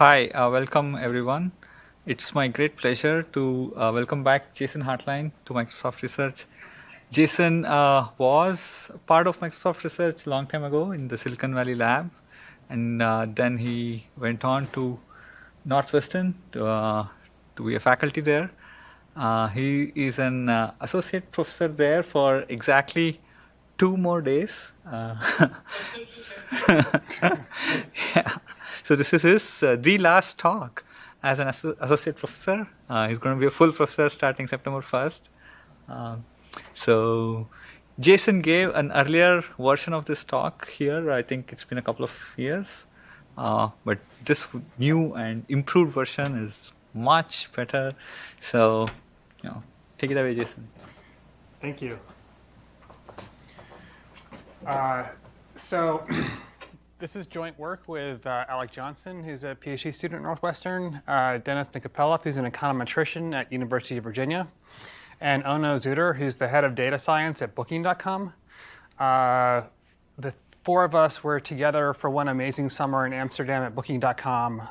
Hi, welcome everyone. It's my great pleasure to welcome back Jason Hartline to Microsoft Research. Jason was part of Microsoft Research a long time ago in the Silicon Valley lab, and then he went on to Northwestern to be a faculty there. He is an associate professor there for exactly 2 more days. Yeah. So this is his the last talk as an associate professor. He's going to be a full professor starting September 1st. So Jason gave an earlier version of this talk here. I think it's been a couple of years. But this new and improved version is much better. So, take it away, Jason. Thank you. So this is joint work with Aleck Johnsen, who's a PhD student at Northwestern, Denis Nekipelov, who's an econometrician at University of Virginia, and Onno Zoeter, who's the head of data science at Booking.com. The 4 of us were together for one amazing summer in Amsterdam at Booking.com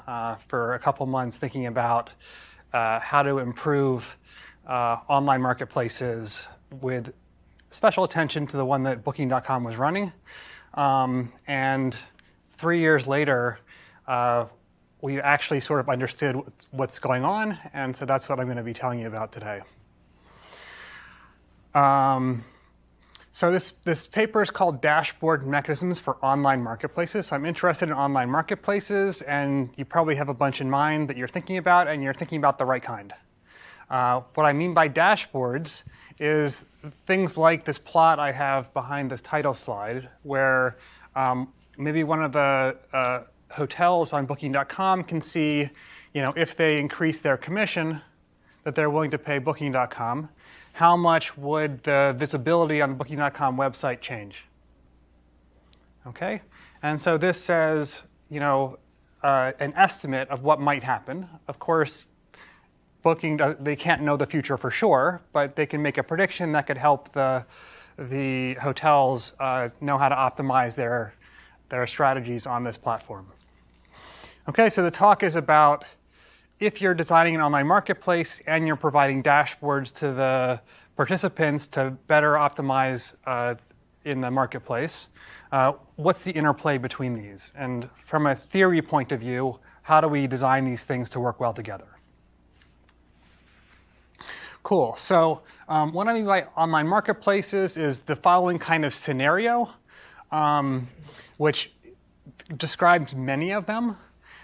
for a couple months thinking about how to improve online marketplaces with special attention to the one that Booking.com was running. And 3 years later, we actually sort of understood what's going on, and so that's what I'm going to be telling you about today. So this paper is called Dashboard Mechanisms for Online Marketplaces. So I'm interested in online marketplaces, and you probably have a bunch in mind that you're thinking about, and you're thinking about the right kind. What I mean by dashboards is things like this plot I have behind this title slide, where maybe one of the hotels on Booking.com can see, if they increase their commission that they're willing to pay Booking.com, how much would the visibility on the Booking.com website change? Okay, and so this says, an estimate of what might happen. Of course, Booking, they can't know the future for sure, but they can make a prediction that could help the hotels know how to optimize their strategies on this platform. Okay, so the talk is about if you're designing an online marketplace and you're providing dashboards to the participants to better optimize in the marketplace, what's the interplay between these? And from a theory point of view, how do we design these things to work well together? Cool. So what I mean by online marketplaces is the following kind of scenario, which describes many of them.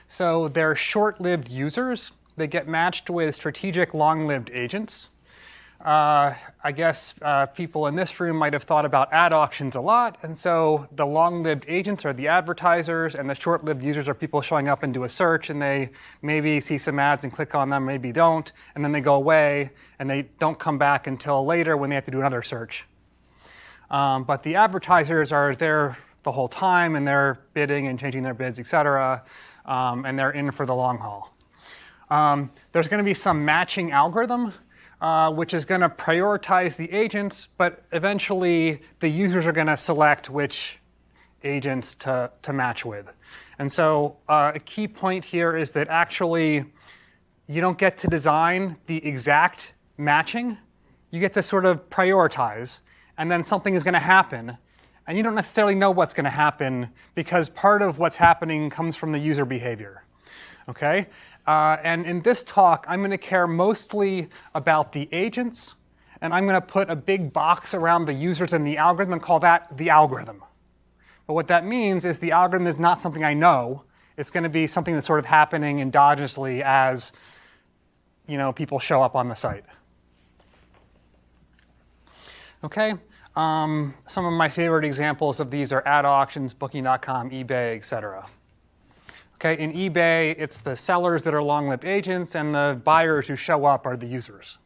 So they're short-lived users. They get matched with strategic long-lived agents. I guess people in this room might have thought about ad auctions a lot, and so the long-lived agents are the advertisers, and the short-lived users are people showing up and do a search, and they maybe see some ads and click on them, maybe don't, and then they go away, and they don't come back until later when they have to do another search. But the advertisers are there the whole time, and they're bidding and changing their bids, etc., and they're in for the long haul. There's going to be some matching algorithm which is going to prioritize the agents, but eventually the users are going to select which agents to match with. And so a key point here is that actually you don't get to design the exact matching. You get to sort of prioritize, and then something is going to happen. And you don't necessarily know what's going to happen because part of what's happening comes from the user behavior. Okay? And in this talk, I'm going to care mostly about the agents, and I'm going to put a big box around the users and the algorithm and call that the algorithm. But what that means is the algorithm is not something I know. It's going to be something that's sort of happening endogenously as people show up on the site. Okay? Some of my favorite examples of these are ad auctions, Booking.com, eBay, etc. Okay, in eBay, it's the sellers that are long-lived agents, and the buyers who show up are the users.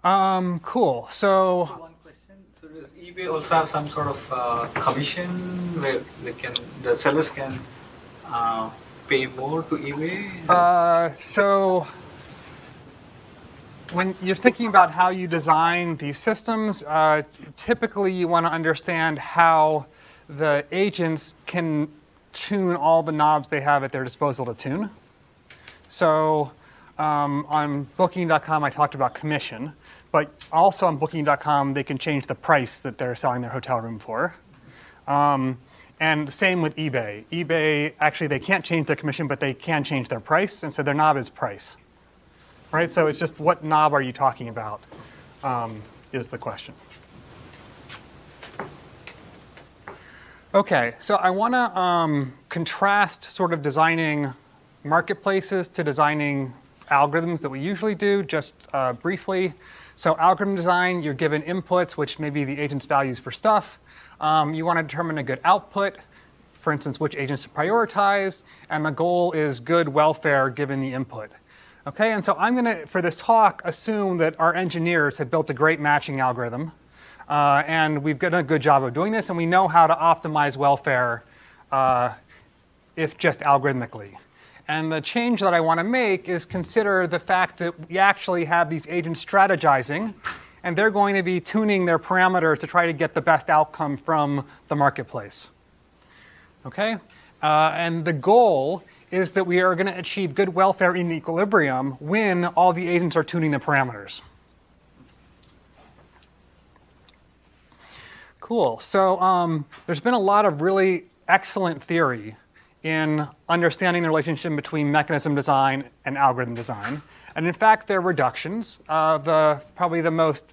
Cool. So one question. So does eBay also have some sort of commission where the sellers can pay more to eBay? So when you're thinking about how you design these systems, typically you want to understand how the agents can tune all the knobs they have at their disposal to tune. So on Booking.com, I talked about commission, but also on Booking.com, they can change the price that they're selling their hotel room for. And the same with eBay. eBay, actually, they can't change their commission, but they can change their price, and so their knob is price. Right? So it's just what knob are you talking about is the question. Okay, so I want to contrast sort of designing marketplaces to designing algorithms that we usually do, just briefly. So algorithm design, you're given inputs, which may be the agent's values for stuff. You want to determine a good output, for instance, which agents to prioritize, and the goal is good welfare given the input. Okay, and so I'm going to, for this talk, assume that our engineers have built a great matching algorithm, and we've done a good job of doing this, and we know how to optimize welfare if just algorithmically. And the change that I want to make is consider the fact that we actually have these agents strategizing, and they're going to be tuning their parameters to try to get the best outcome from the marketplace. Okay? And the goal is that we are going to achieve good welfare in equilibrium when all the agents are tuning the parameters. Cool. So there's been a lot of really excellent theory in understanding the relationship between mechanism design and algorithm design. And in fact, there are reductions. Probably the most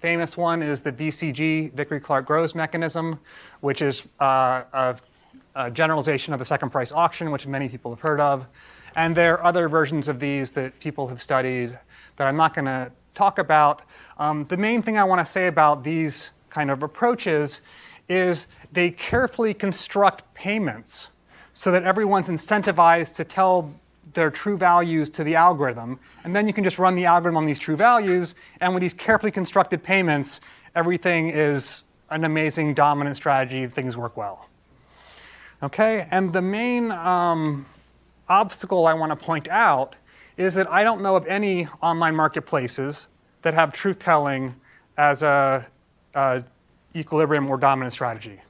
famous one is the VCG, Vickrey-Clark-Groves mechanism, which is a generalization of the second price auction, which many people have heard of. And there are other versions of these that people have studied that I'm not going to talk about. The main thing I want to say about these kind of approaches is they carefully construct payments so that everyone's incentivized to tell their true values to the algorithm. And then you can just run the algorithm on these true values. And with these carefully constructed payments, everything is an amazing dominant strategy. Things work well. Okay, and the main obstacle I want to point out is that I don't know of any online marketplaces that have truth-telling as a equilibrium or dominant strategy.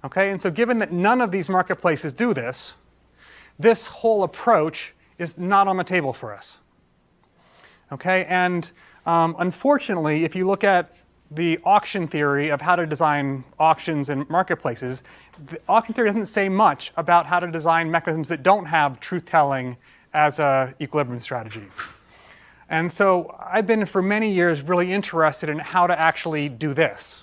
Okay, and so given that none of these marketplaces do this, this whole approach is not on the table for us. Okay, and unfortunately, if you look at the auction theory of how to design auctions and marketplaces, the auction theory doesn't say much about how to design mechanisms that don't have truth-telling as an equilibrium strategy. And so I've been for many years really interested in how to actually do this.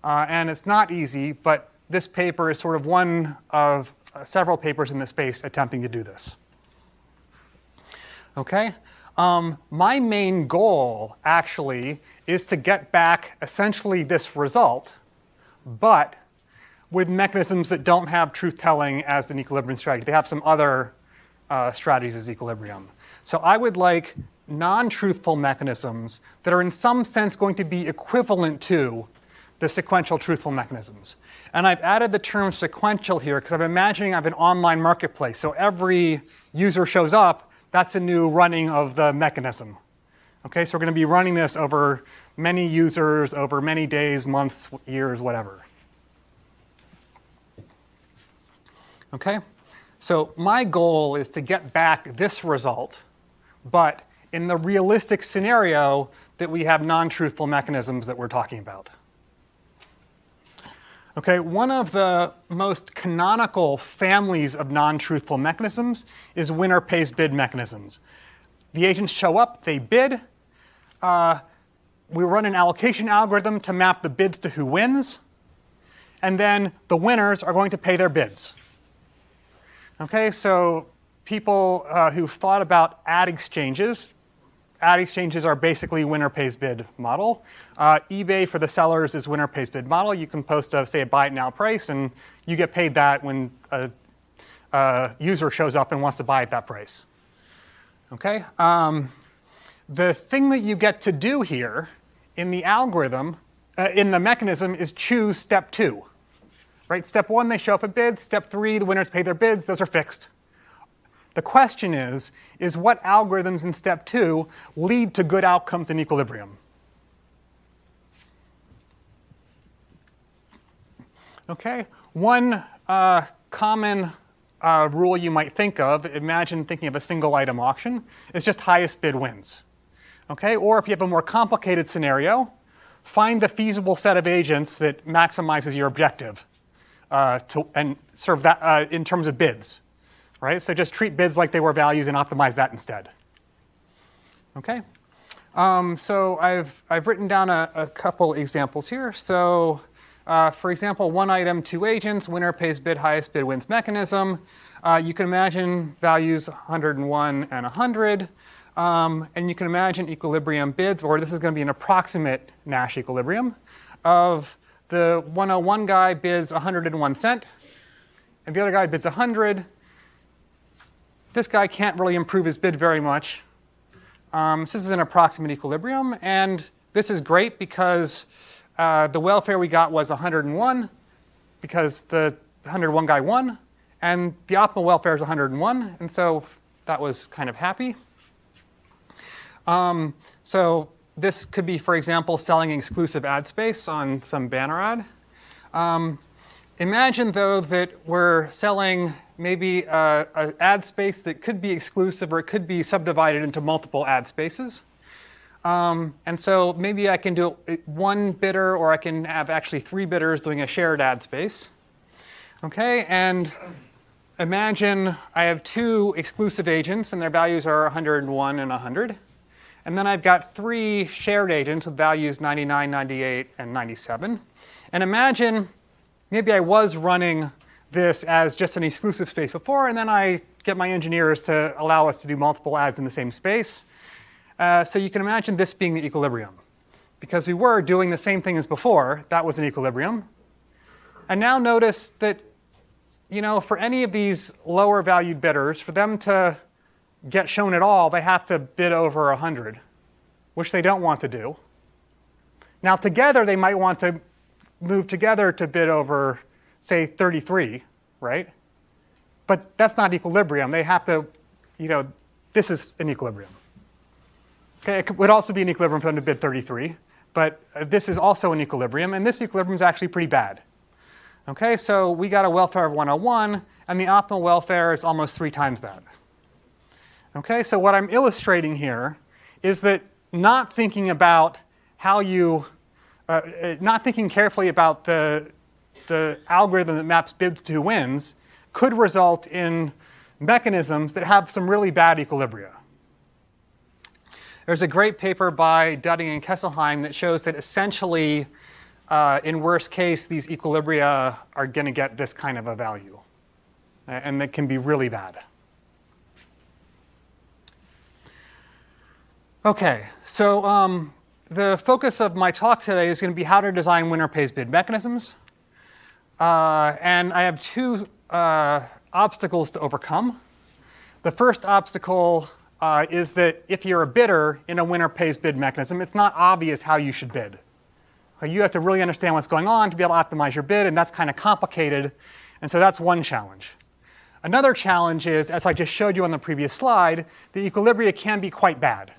And it's not easy, but this paper is sort of one of several papers in this space attempting to do this. Okay? My main goal, actually, is to get back essentially this result, but with mechanisms that don't have truth-telling as an equilibrium strategy. They have some other strategies as equilibrium. So I would like non-truthful mechanisms that are in some sense going to be equivalent to the sequential truthful mechanisms. And I've added the term sequential here because I'm imagining I have an online marketplace. So every user shows up, that's a new running of the mechanism. Okay, so we're going to be running this over many users, over many days, months, years, whatever. Okay, so my goal is to get back this result, but in the realistic scenario that we have non-truthful mechanisms that we're talking about. Okay, one of the most canonical families of non-truthful mechanisms is winner pays bid mechanisms. The agents show up, they bid. We run an allocation algorithm to map the bids to who wins. And then the winners are going to pay their bids. Okay, so people who've thought about ad exchanges are basically winner pays bid model. eBay for the sellers is winner pays bid model. You can post say a buy it now price, and you get paid that when a user shows up and wants to buy at that price. Okay. The thing that you get to do here in the algorithm, in the mechanism, is choose step 2. Right? Step 1, they show up at bids. Step 3, the winners pay their bids. Those are fixed. The question is what algorithms in step 2 lead to good outcomes in equilibrium? Okay, one common rule you might think of, imagine thinking of a single item auction, is just highest bid wins. Okay? Or if you have a more complicated scenario, find the feasible set of agents that maximizes your objective and serve that in terms of bids. Right? So just treat bids like they were values and optimize that instead. Okay? So I've written down a couple examples here. So for example, one item, two agents, winner pays bid, highest bid wins mechanism. You can imagine values 101 and 100. And you can imagine equilibrium bids, or this is going to be an approximate Nash equilibrium, of the 101 guy bids 101 cent, and the other guy bids 100. This guy can't really improve his bid very much. So this is an approximate equilibrium, and this is great because the welfare we got was 101 because the 101 guy won, and the optimal welfare is 101, and so that was kind of happy. So this could be, for example, selling exclusive ad space on some banner ad. Imagine, though, that we're selling maybe an ad space that could be exclusive or it could be subdivided into multiple ad spaces. And so maybe I can do one bidder, or I can have actually three bidders doing a shared ad space. Okay, and imagine I have two exclusive agents, and their values are 101 and 100. And then I've got three shared agents with values 99, 98, and 97. And imagine maybe I was running this as just an exclusive space before, and then I get my engineers to allow us to do multiple ads in the same space. So you can imagine this being the equilibrium. Because we were doing the same thing as before, that was an equilibrium. And now notice that, for any of these lower valued bidders, for them to get shown at all, they have to bid over 100, which they don't want to do. Now together, they might want to move together to bid over, say, 33, right? But that's not equilibrium. They have to, this is an equilibrium. Okay, it would also be an equilibrium for them to bid 33, but this is also an equilibrium, and this equilibrium is actually pretty bad. Okay, so we got a welfare of 101, and the optimal welfare is almost 3 times that. Okay, so what I'm illustrating here is that not thinking about how you, not thinking carefully about the algorithm that maps bids to wins could result in mechanisms that have some really bad equilibria. There's a great paper by Dudding and Kesselheim that shows that essentially, in worst case, these equilibria are going to get this kind of a value. And that can be really bad. Okay, so the focus of my talk today is going to be how to design winner pays bid mechanisms. And I have 2 obstacles to overcome. The first obstacle is that if you're a bidder in a winner pays bid mechanism, it's not obvious how you should bid. You have to really understand what's going on to be able to optimize your bid, and that's kind of complicated. And so that's one challenge. Another challenge is, as I just showed you on the previous slide, the equilibria can be quite bad.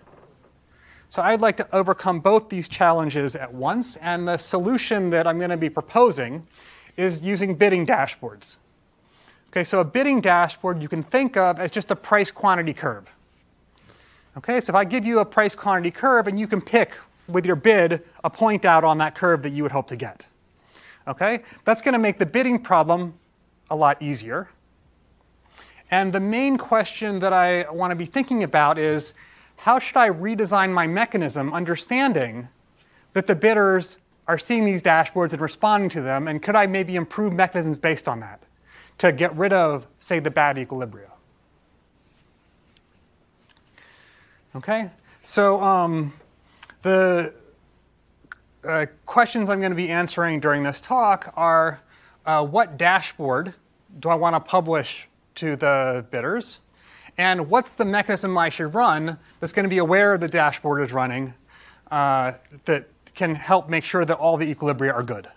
So I'd like to overcome both these challenges at once, and the solution that I'm going to be proposing is using bidding dashboards. Okay, so a bidding dashboard you can think of as just a price quantity curve. Okay, so if I give you a price quantity curve, and you can pick with your bid a point out on that curve that you would hope to get. Okay, that's going to make the bidding problem a lot easier. And the main question that I want to be thinking about is, how should I redesign my mechanism, understanding that the bidders are seeing these dashboards and responding to them, and could I maybe improve mechanisms based on that to get rid of, say, the bad equilibria? Okay, so the questions I'm going to be answering during this talk are, what dashboard do I want to publish to the bidders? And what's the mechanism I should run that's going to be aware the dashboard is running that can help make sure that all the equilibria are good?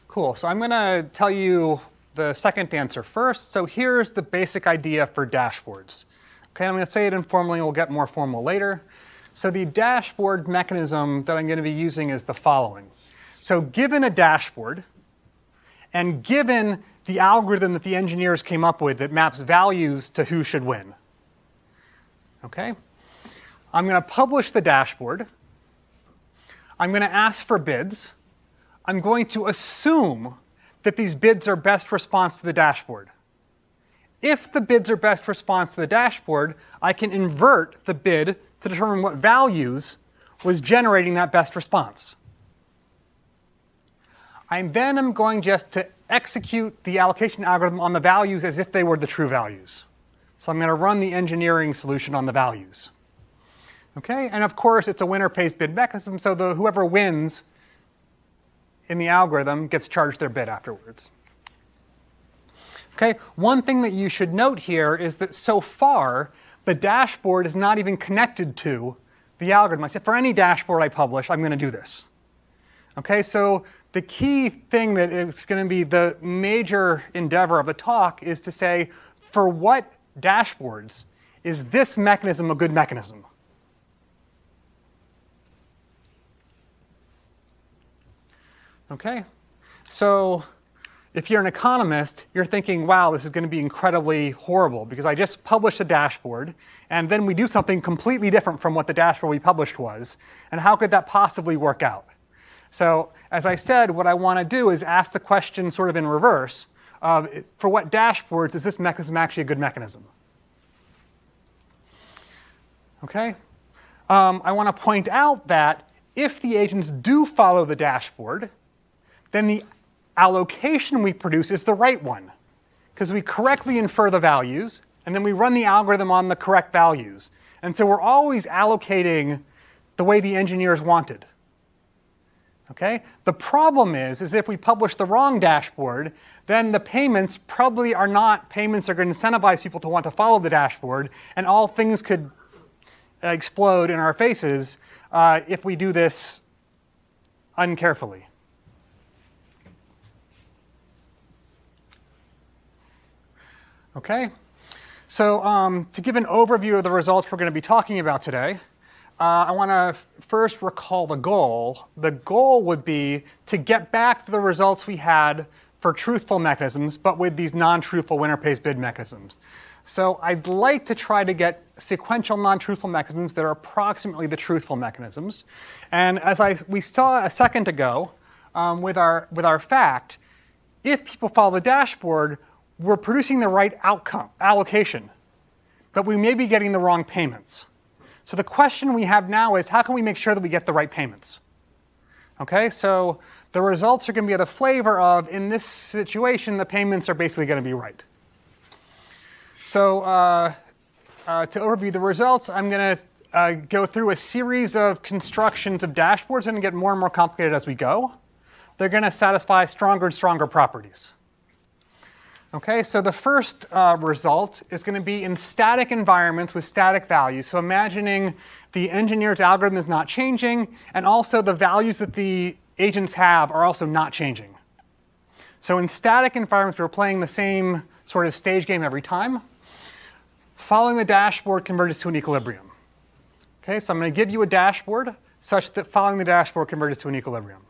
Cool, so I'm going to tell you the second answer first. So here's the basic idea for dashboards. Okay, I'm going to say it informally, we'll get more formal later. So the dashboard mechanism that I'm going to be using is the following. So given a dashboard, and given the algorithm that the engineers came up with that maps values to who should win, okay? I'm going to publish the dashboard. I'm going to ask for bids. I'm going to assume that these bids are best response to the dashboard. If the bids are best response to the dashboard, I can invert the bid to determine what values was generating that best response. I then am going just to execute the allocation algorithm on the values as if they were the true values. So I'm going to run the engineering solution on the values. Okay, and of course it's a winner pays bid mechanism, so whoever wins in the algorithm gets charged their bid afterwards. Okay, one thing that you should note here is that so far the dashboard is not even connected to the algorithm. I said for any dashboard I publish, I'm going to do this. Okay, so the key thing that is going to be the major endeavor of the talk is to say, for what dashboards is this mechanism a good mechanism? Okay, so if you're an economist, you're thinking, wow, this is going to be incredibly horrible because I just published a dashboard and then we do something completely different from what the dashboard we published was. And how could that possibly work out? So as I said, what I want to do is ask the question sort of in reverse of, for what dashboards is this mechanism actually a good mechanism? Okay, I want to point out that if the agents do follow the dashboard, then the allocation we produce is the right one, because we correctly infer the values, and then we run the algorithm on the correct values. And so we're always allocating the way the engineers wanted. Okay? The problem is if we publish the wrong dashboard, then the payments probably are not payments that are going to incentivize people to want to follow the dashboard, and all things could explode in our faces if we do this uncarefully. Okay, so to give an overview of the results we're going to be talking about today, I want to first recall the goal. The goal would be to get back to the results we had for truthful mechanisms, but with these non-truthful winner pays bid mechanisms. So I'd like to try to get sequential non-truthful mechanisms that are approximately the truthful mechanisms. And as we saw a second ago with our fact, if people follow the dashboard, we're producing the right outcome, allocation, but we may be getting the wrong payments. So the question we have now is, how can we make sure that we get the right payments? Okay, so the results are going to be the flavor of, in this situation, the payments are basically going to be right. So to overview the results, I'm going to go through a series of constructions of dashboards and get more and more complicated as we go. They're going to satisfy stronger and stronger properties. Okay, so the first result is going to be in static environments with static values. So imagining the engineer's algorithm is not changing, and also the values that the agents have are also not changing. So in static environments, we're playing the same sort of stage game every time. Following the dashboard converges to an equilibrium. Okay, so I'm going to give you a dashboard such that following the dashboard converges to an equilibrium.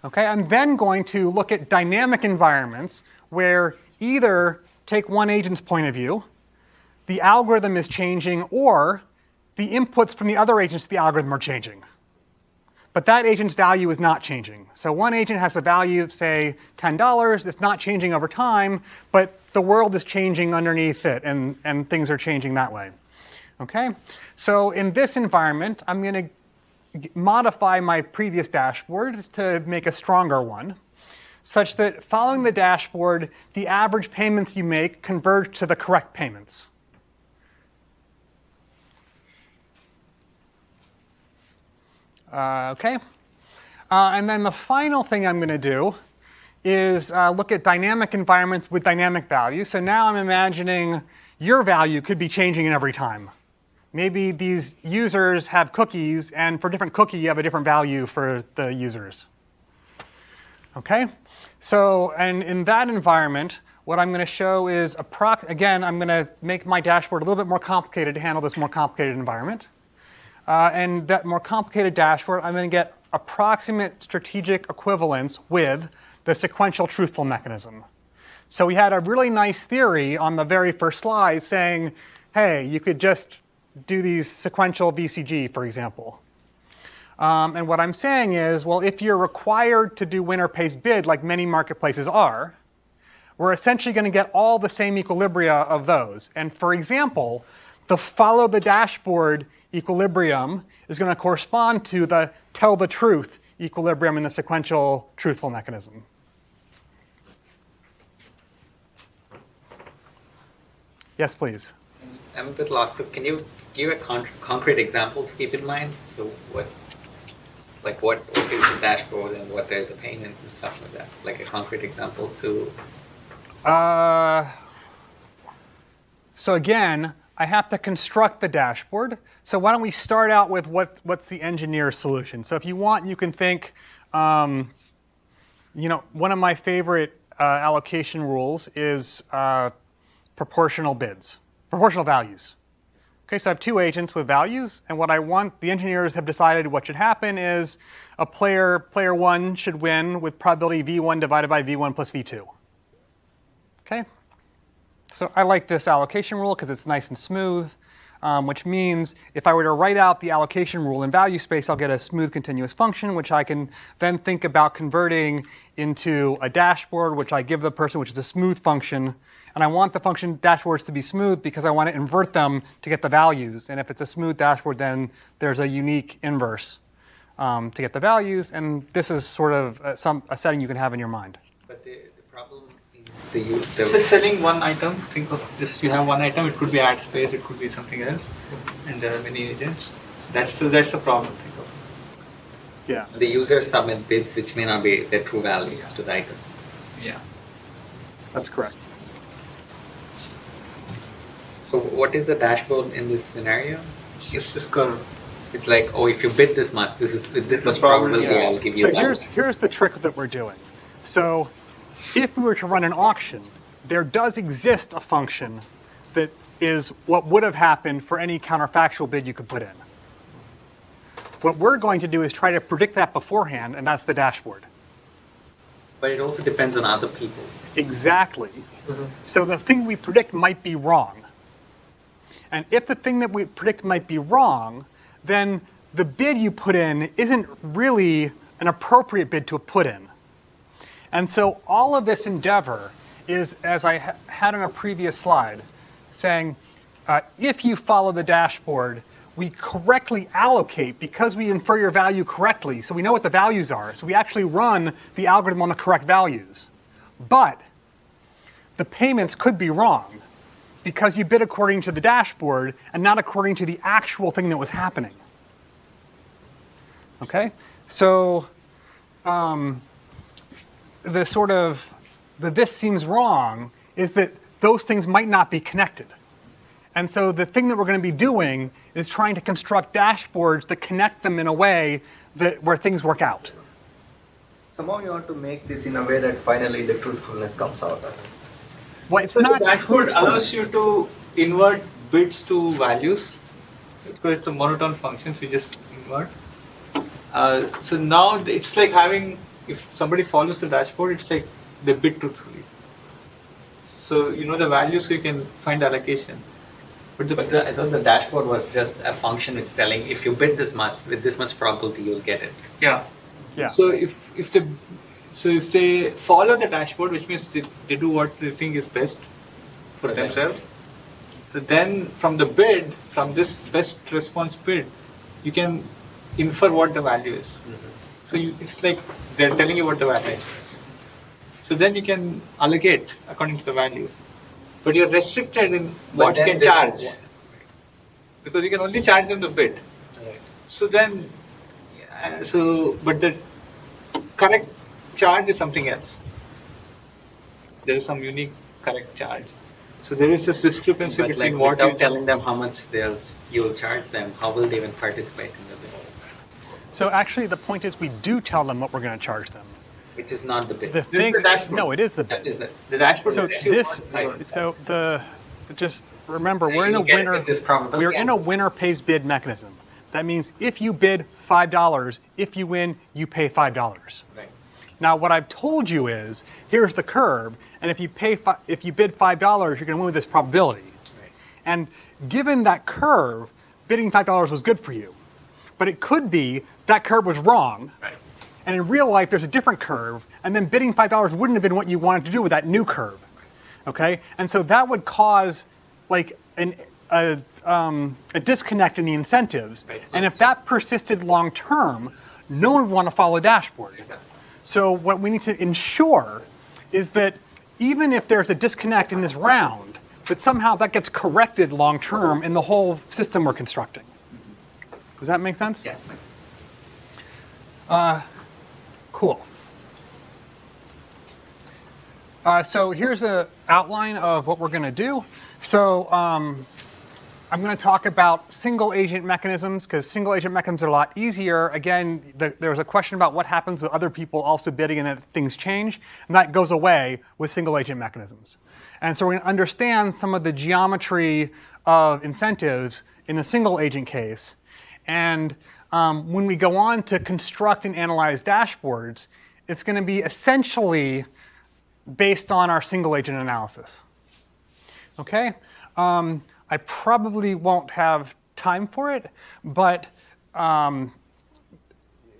Okay, I'm then going to look at dynamic environments where either, take one agent's point of view, the algorithm is changing, or the inputs from the other agents to the algorithm are changing. But that agent's value is not changing. So one agent has a value of, say, $10. It's not changing over time, but the world is changing underneath it, and things are changing that way. Okay, so in this environment, I'm going to modify my previous dashboard to make a stronger one, such that following the dashboard, the average payments you make converge to the correct payments. Okay, and then the final thing I'm going to do is look at dynamic environments with dynamic values. So now I'm imagining your value could be changing in every time. Maybe these users have cookies, and for different cookie, you have a different value for the users. Okay? So, and in that environment, what I'm going to show is, again, I'm going to make my dashboard a little bit more complicated to handle this more complicated environment. And that more complicated dashboard, I'm going to get approximate strategic equivalence with the sequential truthful mechanism. So we had a really nice theory on the very first slide saying, hey, you could just do these sequential VCG, for example. And what I'm saying is, well, if you're required to do winner pays bid, like many marketplaces are, we're essentially going to get all the same equilibria of those. And for example, the follow the dashboard equilibrium is going to correspond to the tell the truth equilibrium in the sequential truthful mechanism. Yes, please. I'm a bit lost. So can you give a concrete example to keep in mind? So what is the dashboard and what are the payments and stuff like that? Like a concrete example to. So again, I have to construct the dashboard. So why don't we start out with what's the engineer's solution? So if you want, you can think, one of my favorite allocation rules is proportional values. Okay, so I have two agents with values, and what I want, the engineers have decided what should happen is a player 1 should win with probability V1 divided by V1 plus V2. Okay? So I like this allocation rule because it's nice and smooth, which means if I were to write out the allocation rule in value space, I'll get a smooth continuous function, which I can then think about converting into a dashboard, which I give the person, which is a smooth function. And I want the function dashboards to be smooth because I want to invert them to get the values. And if it's a smooth dashboard, then there's a unique inverse to get the values. And this is sort of a setting you can have in your mind. But the problem is So selling one item, think of just you have one item, it could be ad space, it could be something else, and there are many agents. That's the problem, think of. Yeah. the user submit bids which may not be their true values to the item. Yeah. That's correct. So what is the dashboard in this scenario? It's this curve. It's like, oh, if you bid this much, this is with this much probability, yeah. I'll give you. So here's the trick that we're doing. So if we were to run an auction, there does exist a function that is what would have happened for any counterfactual bid you could put in. What we're going to do is try to predict that beforehand, and that's the dashboard. But it also depends on other people's. Exactly. Mm-hmm. So the thing we predict might be wrong. And if the thing that we predict might be wrong, then the bid you put in isn't really an appropriate bid to put in. And so all of this endeavor is, as I had on a previous slide, saying if you follow the dashboard, we correctly allocate because we infer your value correctly, so we know what the values are. So we actually run the algorithm on the correct values. But the payments could be wrong because you bid according to the dashboard and not according to the actual thing that was happening. Okay? So this seems wrong is that those things might not be connected. And so the thing that we're going to be doing is trying to construct dashboards that connect them in a way where things work out. Somehow you want to make this in a way that finally the truthfulness comes out. Well, it's So not the dashboard truthful. allows you to invert bids to values because it's a monotone function, so you just invert. So now it's like having, if somebody follows the dashboard, it's like they bid truthfully. So you know the values, so you can find allocation. But I thought the dashboard was just a function it's telling if you bid this much with this much probability you'll get it. Yeah. Yeah. So if they follow the dashboard, which means they do what they think is best for themselves. So then from the bid, from this best response bid, you can infer what the value is. Mm-hmm. So it's like they're telling you what the value is. So then you can allocate according to the value. But you're restricted in what you can charge. Because you can only charge them the bid. Right. So then, but the correct charge is something else. There is some unique correct charge. So there is this discrepancy But between like what without you telling them how much you'll charge them, how will they even participate in the bid? So actually the point is we do tell them what we're going to charge them. Which is not the bid. The This is thing, the dashboard. no, it is the That bid. is the dashboard. So lets you this, monetize it. just remember, So we're in a you get it winner. with this probability We're in a winner pays bid mechanism. That means if you bid $5, if you win, you pay $5. Right. Now, what I've told you is, here's the curve, and if you bid $5, you're going to win with this probability. Right. And given that curve, bidding $5 was good for you. But it could be that curve was wrong, Right. and in real life there's a different curve, and then bidding $5 wouldn't have been what you wanted to do with that new curve. Okay? And so that would cause like a disconnect in the incentives. Right. And if that persisted long term, no one would want to follow a dashboard. Exactly. So what we need to ensure is that even if there's a disconnect in this round, that somehow that gets corrected long term in the whole system we're constructing. Does that make sense? Yeah. Cool. So here's an outline of what we're going to do. So I'm going to talk about single agent mechanisms because single agent mechanisms are a lot easier. Again, there was a question about what happens with other people also bidding and that things change, and that goes away with single agent mechanisms. And so we're going to understand some of the geometry of incentives in the single agent case. And when we go on to construct and analyze dashboards, it's going to be essentially based on our single agent analysis. Okay? I probably won't have time for it, but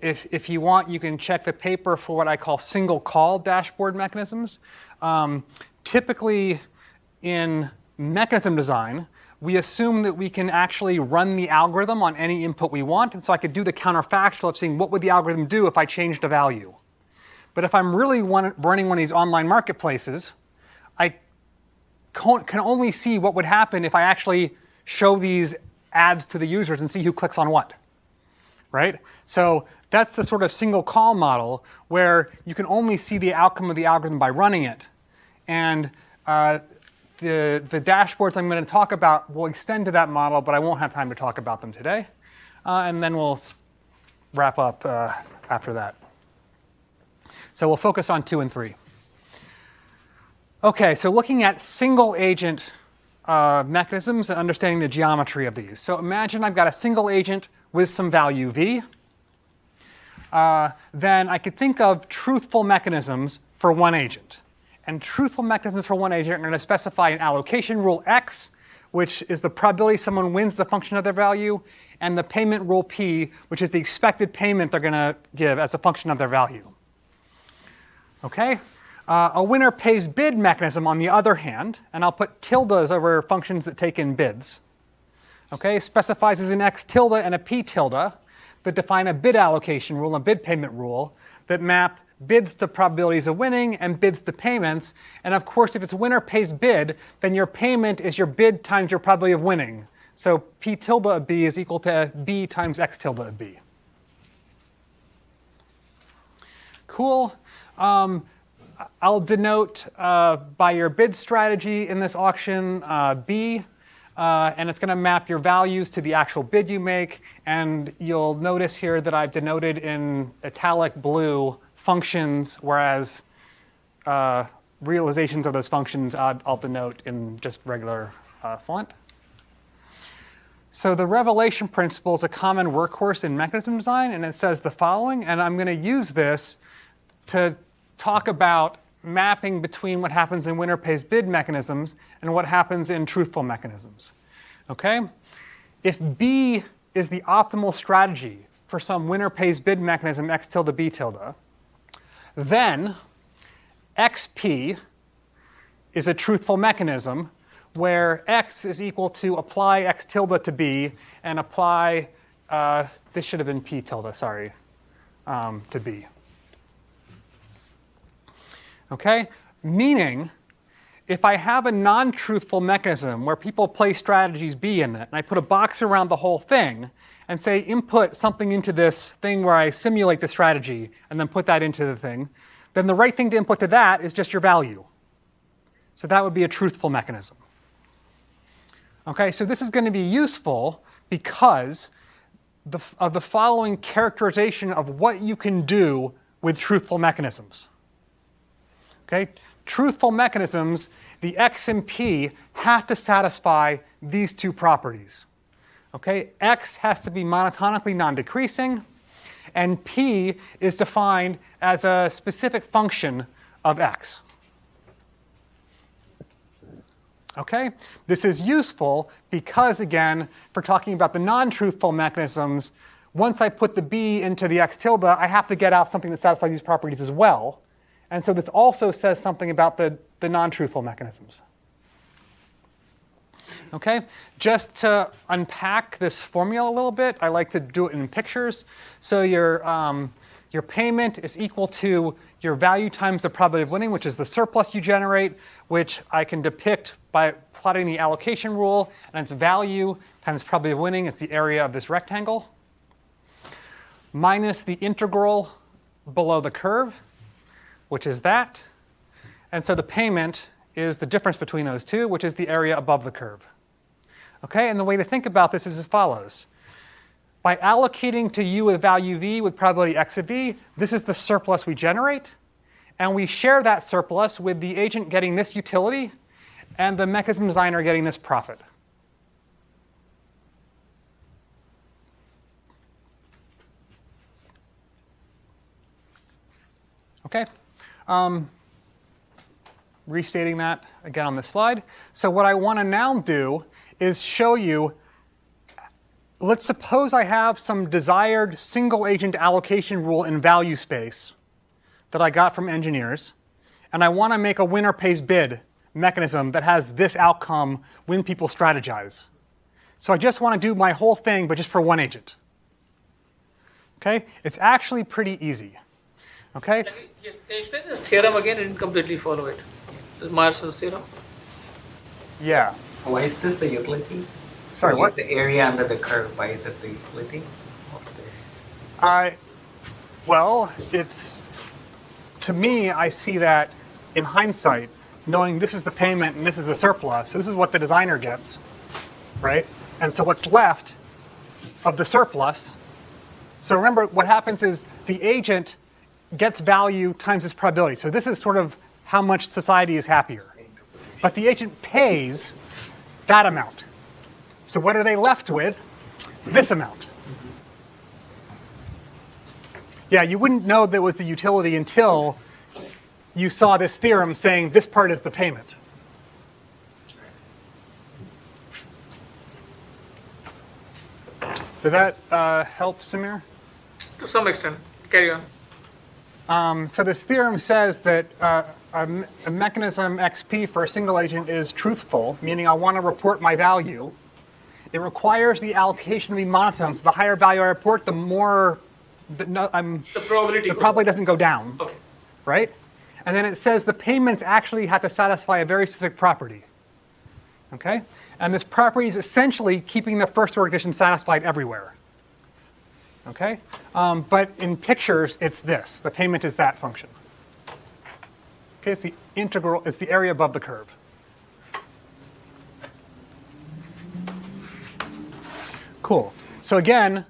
if you want, you can check the paper for what I call single call dashboard mechanisms. Typically, in mechanism design, we assume that we can actually run the algorithm on any input we want, and so I could do the counterfactual of seeing what would the algorithm do if I changed a value. But if I'm really running one of these online marketplaces, I can only see what would happen if I actually show these ads to the users and see who clicks on what, right? So that's the sort of single call model where you can only see the outcome of the algorithm by running it. And the dashboards I'm going to talk about will extend to that model, but I won't have time to talk about them today. And then we'll wrap up after that. So we'll focus on 2 and 3. Okay, so looking at single agent mechanisms and understanding the geometry of these. So imagine I've got a single agent with some value v. Then I could think of truthful mechanisms for one agent. And truthful mechanisms for one agent are going to specify an allocation rule x, which is the probability someone wins as a function of their value, and the payment rule p, which is the expected payment they're going to give as a function of their value. Okay? A winner pays bid mechanism, on the other hand, and I'll put tildes over functions that take in bids. Okay? Specifies as an x tilde and a p tilde that define a bid allocation rule and a bid payment rule that map bids to probabilities of winning and bids to payments. And of course, if it's winner pays bid, then your payment is your bid times your probability of winning. So p tilde of b is equal to b times x tilde of b. Cool. I'll denote by your bid strategy in this auction B, and it's going to map your values to the actual bid you make. And you'll notice here that I've denoted in italic blue functions, whereas realizations of those functions I'll denote in just regular font. So the revelation principle is a common workhorse in mechanism design, and it says the following, and I'm going to use this to talk about mapping between what happens in winner pays bid mechanisms and what happens in truthful mechanisms. Okay? If B is the optimal strategy for some winner pays bid mechanism x tilde b tilde, then xp is a truthful mechanism where x is equal to apply x tilde to b and apply, this should have been p tilde, sorry, to b. Okay? Meaning, if I have a non-truthful mechanism where people play strategies B in it, and I put a box around the whole thing, and say input something into this thing where I simulate the strategy, and then put that into the thing, then the right thing to input to that is just your value. So that would be a truthful mechanism. Okay, so this is going to be useful because of the following characterization of what you can do with truthful mechanisms. Okay? Truthful mechanisms, the x and p have to satisfy these two properties. Okay, x has to be monotonically non-decreasing, and p is defined as a specific function of x. Okay, this is useful because, again, for talking about the non-truthful mechanisms, once I put the b into the x tilde, I have to get out something that satisfies these properties as well. And so this also says something about the non-truthful mechanisms. Okay, just to unpack this formula a little bit, I like to do it in pictures. So your payment is equal to your value times the probability of winning, which is the surplus you generate, which I can depict by plotting the allocation rule, and it's value times probability of winning. It's the area of this rectangle, minus the integral below the curve, which is that. And so the payment is the difference between those two, which is the area above the curve. Okay, and the way to think about this is as follows. By allocating to u with value v with probability x of v, this is the surplus we generate. And we share that surplus with the agent getting this utility and the mechanism designer getting this profit. Okay. Restating that again on this slide. So what I want to now do is show you, let's suppose I have some desired single agent allocation rule in value space that I got from engineers, and I want to make a winner pays bid mechanism that has this outcome when people strategize. So I just want to do my whole thing, but just for one agent. Okay? It's actually pretty easy. Okay? Can you just explain this theorem again? I didn't completely follow it. This Meyerson's theorem. Yeah. Why is this the utility? Sorry, Why is what? the area under the curve? Why is it the utility? Well, it's, to me, I see that in hindsight, knowing this is the payment and this is the surplus, so this is what the designer gets, right? And so what's left of the surplus, so remember what happens is the agent gets value times its probability. So this is sort of how much society is happier. But the agent pays that amount. So what are they left with? This amount. Yeah, you wouldn't know there was the utility until you saw this theorem saying this part is the payment. Did that help, Samir? To some extent. Carry on. So this theorem says that a mechanism XP for a single agent is truthful, meaning I want to report my value. It requires the allocation to be monotone. So the higher value I report, the more the probability doesn't go down. Okay. Right? And then it says the payments actually have to satisfy a very specific property. Okay? And this property is essentially keeping the first order condition satisfied everywhere. Okay? But in pictures, it's this. The payment is that function. Okay, it's the integral, it's the area above the curve. Cool. So again,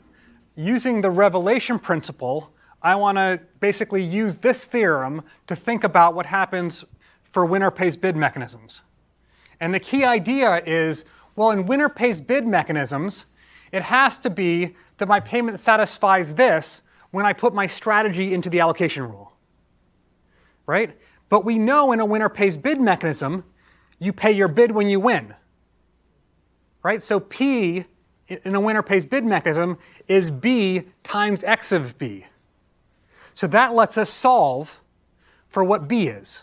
using the revelation principle, I want to basically use this theorem to think about what happens for winner pays bid mechanisms. And the key idea is, well, in winner pays bid mechanisms, it has to be that my payment satisfies this when I put my strategy into the allocation rule. Right? But we know in a winner pays bid mechanism, you pay your bid when you win. Right? So P in a winner pays bid mechanism is B times X of B. So that lets us solve for what B is.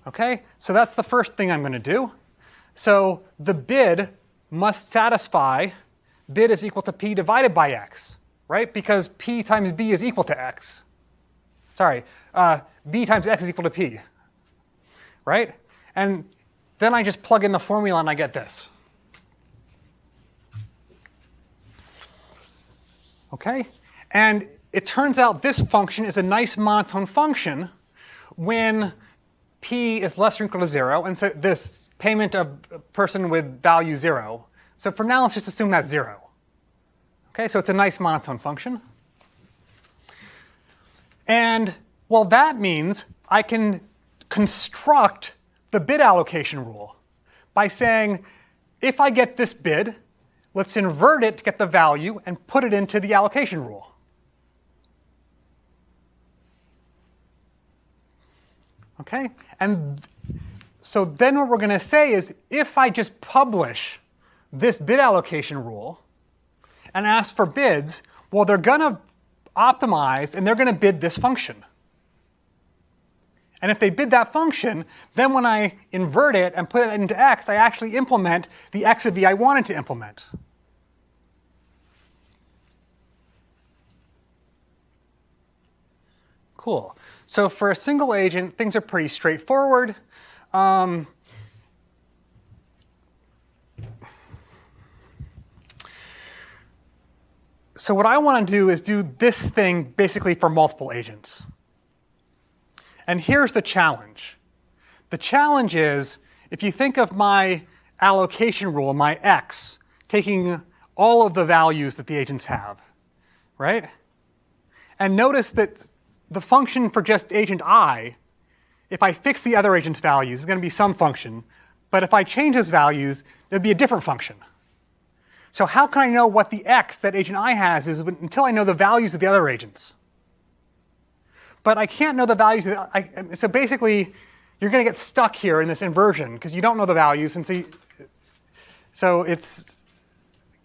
Okay? So that's the first thing I'm going to do. So the bid must satisfy bid is equal to P divided by X, right? Because P times B is equal to X. Sorry, B times X is equal to P, right? And then I just plug in the formula and I get this. Okay? And it turns out this function is a nice monotone function when P is less than or equal to 0, and so this payment of a person with value 0. So for now, let's just assume that's 0. Okay, so it's a nice monotone function. And, well, that means I can construct the bid allocation rule by saying if I get this bid, let's invert it to get the value and put it into the allocation rule. Okay? And so then what we're going to say is if I just publish this bid allocation rule and ask for bids, well, they're going to optimize and they're going to bid this function. And if they bid that function, then when I invert it and put it into x, I actually implement the x of v I wanted to implement. Cool. So for a single agent, things are pretty straightforward. So what I want to do is do this thing basically for multiple agents. And here's the challenge. The challenge is, if you think of my allocation rule, my x, taking all of the values that the agents have, right? And notice that the function for just agent I, if I fix the other agent's values, is going to be some function. But if I change those values, there'd be a different function. So how can I know what the x that agent I has is until I know the values of the other agents? But I can't know the values. So basically, you're going to get stuck here in this inversion because you don't know the values. And so it's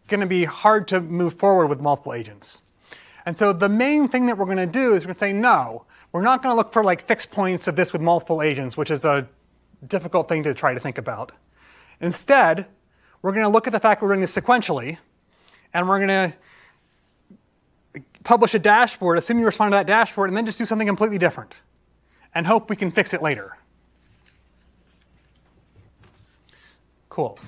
going to be hard to move forward with multiple agents. And so the main thing that we're going to do is we're going to say, no, we're not going to look for like fixed points of this with multiple agents, which is a difficult thing to try to think about. Instead, we're going to look at the fact we're doing this sequentially, and we're going to publish a dashboard, assume you respond to that dashboard, and then just do something completely different, and hope we can fix it later. Cool.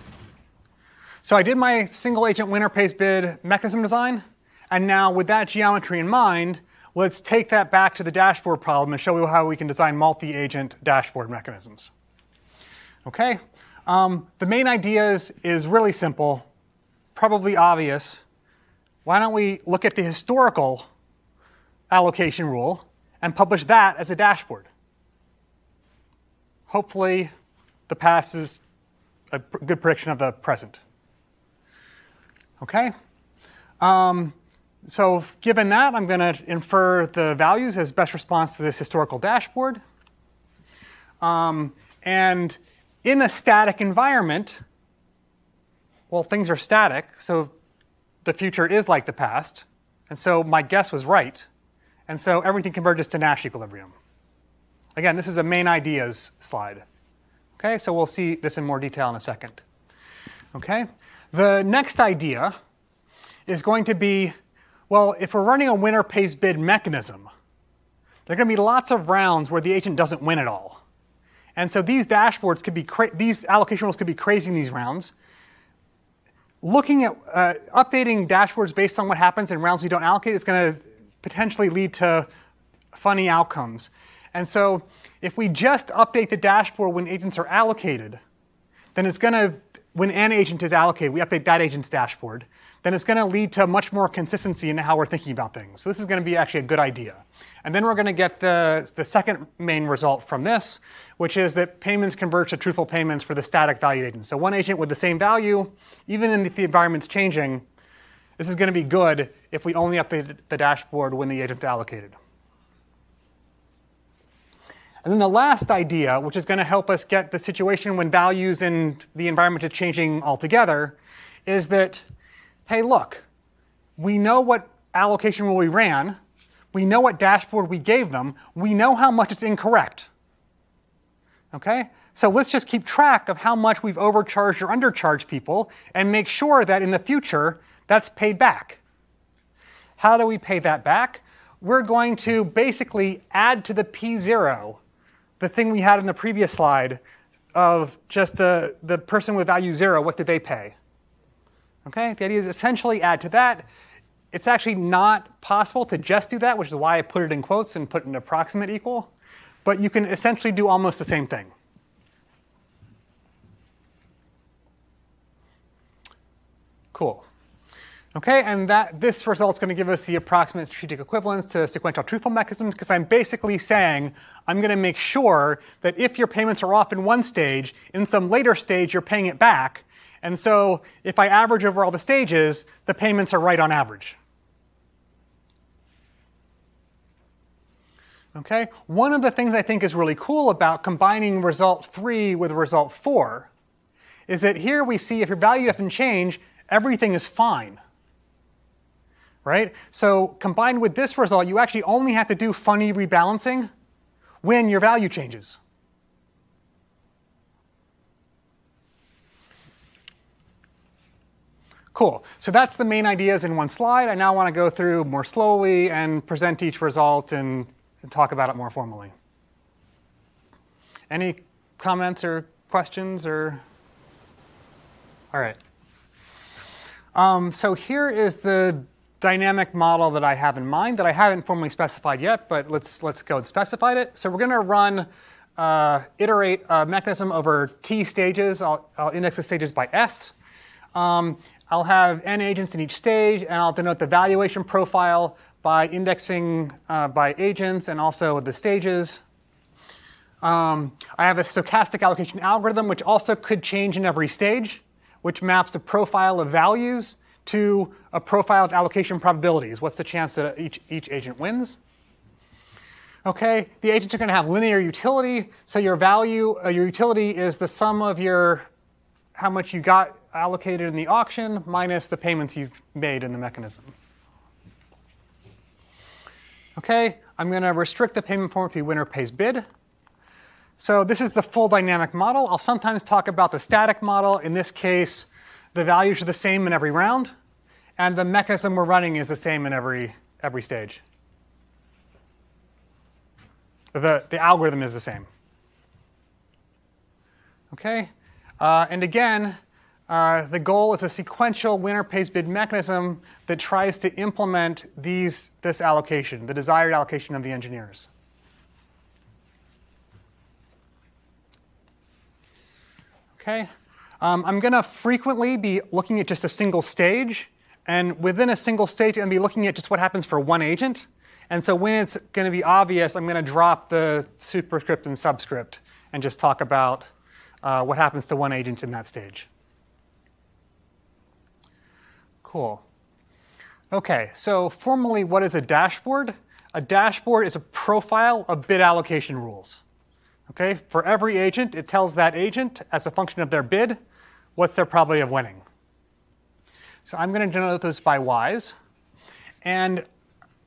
So I did my single agent winner pays bid mechanism design, and now with that geometry in mind, let's take that back to the dashboard problem and show you how we can design multi-agent dashboard mechanisms. Okay? The main idea is really simple, probably obvious. Why don't we look at the historical allocation rule and publish that as a dashboard? Hopefully, the past is a good prediction of the present. Okay? So given that, I'm going to infer the values as best response to this historical dashboard. And in a static environment, well, things are static, so the future is like the past. And so my guess was right. And so everything converges to Nash equilibrium. Again, this is a main ideas slide. Okay, so we'll see this in more detail in a second. Okay, the next idea is going to be, well, if we're running a winner pays bid mechanism, there are going to be lots of rounds where the agent doesn't win at all. And so these dashboards could be, these allocation rules could be crazy in these rounds. Looking at updating dashboards based on what happens in rounds we don't allocate is going to potentially lead to funny outcomes. And so if we just update the dashboard when agents are allocated, then it's going to, when an agent is allocated, we update that agent's dashboard, then it's going to lead to much more consistency in how we're thinking about things. So this is going to be actually a good idea. And then we're going to get the second main result from this, which is that payments converge to truthful payments for the static valued agent. So one agent with the same value, even if the environment's changing, this is going to be good if we only update the dashboard when the agent's allocated. And then the last idea, which is going to help us get the situation when values in the environment are changing altogether, is that, hey, look, we know what allocation rule we ran. We know what dashboard we gave them. We know how much it's incorrect. Okay? So let's just keep track of how much we've overcharged or undercharged people and make sure that in the future that's paid back. How do we pay that back? We're going to basically add to the P0 the thing we had in the previous slide of just the person with value 0, what did they pay? Okay? The idea is essentially add to that. It's actually not possible to just do that, which is why I put it in quotes and put an approximate equal. But you can essentially do almost the same thing. Cool. Okay, and this result is going to give us the approximate strategic equivalence to sequential truthful mechanism, because I'm basically saying I'm going to make sure that if your payments are off in one stage, in some later stage you're paying it back. And so if I average over all the stages, the payments are right on average. Okay? One of the things I think is really cool about combining result 3 with result 4 is that here we see if your value doesn't change, everything is fine. Right? So combined with this result, you actually only have to do funny rebalancing when your value changes. Cool. So that's the main ideas in one slide. I now want to go through more slowly and present each result and talk about it more formally. Any comments or questions? Or all right. So here is the dynamic model that I have in mind that I haven't formally specified yet, but let's go and specify it. So we're going to run iterate a mechanism over t stages. I'll index the stages by s. I'll have n agents in each stage, and I'll denote the valuation profile by indexing by agents and also the stages. I have a stochastic allocation algorithm, which also could change in every stage, which maps a profile of values to a profile of allocation probabilities. What's the chance that each agent wins? Okay, the agents are going to have linear utility, so your value, your utility is the sum of your how much you got allocated in the auction minus the payments you've made in the mechanism. Okay, I'm going to restrict the payment form to winner pays bid. So this is the full dynamic model. I'll sometimes talk about the static model. In this case, the values are the same in every round, and the mechanism we're running is the same in every stage. The algorithm is the same. Okay, and again, the goal is a sequential winner pays bid mechanism that tries to implement this allocation, the desired allocation of the engineers. Okay, I'm going to frequently be looking at just a single stage, and within a single stage, I'm going to be looking at just what happens for one agent. And so when it's going to be obvious, I'm going to drop the superscript and subscript and just talk about what happens to one agent in that stage. Cool. Okay, so formally, what is a dashboard? A dashboard is a profile of bid allocation rules. Okay, for every agent, it tells that agent, as a function of their bid, what's their probability of winning. So I'm going to denote this by Ys. And